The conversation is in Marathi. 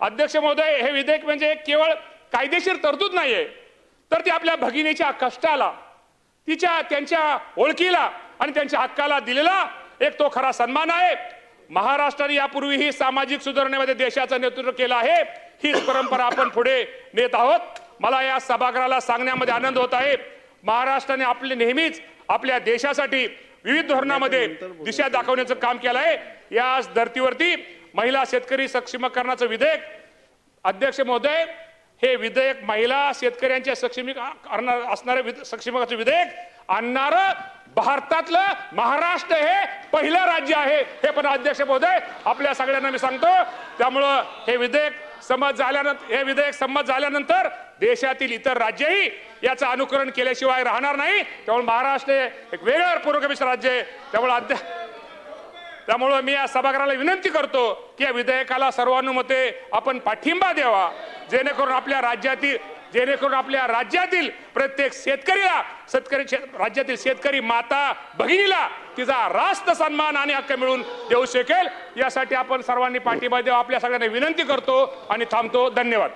अध्यक्ष महोदय, हे विधेयक म्हणजे केवळ कायदेशीर तरतूद नाहीये, तर ती आपल्या भगिनीच्या कष्टाला, त्यांच्या ओळखीला आणि त्यांच्या हक्काला दिलेला एक तो खरा सन्मान आहे। महाराष्ट्राने यापूर्वीही सामाजिक सुधारणेमध्ये देशाचं नेतृत्व केलं आहे। हीच परंपरा आपण पुढे नेत आहोत। मला या सभागृहाला सांगण्यामध्ये आनंद होत आहे, महाराष्ट्राने आपले नेहमीच आपल्या देशासाठी विविध धोरणामध्ये दिशा दाखवण्याचं काम केलं आहे। या धर्तीवरती महिला शेतकरी सक्षमीकरणाचं विधेयक, अध्यक्ष महोदय, हे विधेयक महिला शेतकऱ्यांच्या सक्षमीकरण असणारे सक्षमीकरणाचं विधेयक आणणारं भारतातलं महाराष्ट्र हे पहिलं राज्य आहे, हे पण अध्यक्ष महोदय आपल्या सगळ्यांना मी सांगतो। त्यामुळं हे विधेयक संमत झाल्यानंतर देशातील इतर राज्यही याचं अनुकरण केल्याशिवाय राहणार नाही। त्यामुळे महाराष्ट्र एक वेगळं पुरोगामी राज्य आहे। त्यामुळे मी या सभागृहाला विनंती करतो की या विधेयकाला सर्वानुमते आपण पाठिंबा द्यावा, जेणेकरून आपल्या राज्यातील प्रत्येक शेतकरीला, राज्यातील शेतकरी माता भगिनीला तिचा रास्त सन्मान आणि हक्क मिळून देऊ शकेल। यासाठी आपण सर्वांनी पाठिंबा द्यावा, आपल्या सगळ्यांना विनंती करतो आणि थांबतो। धन्यवाद।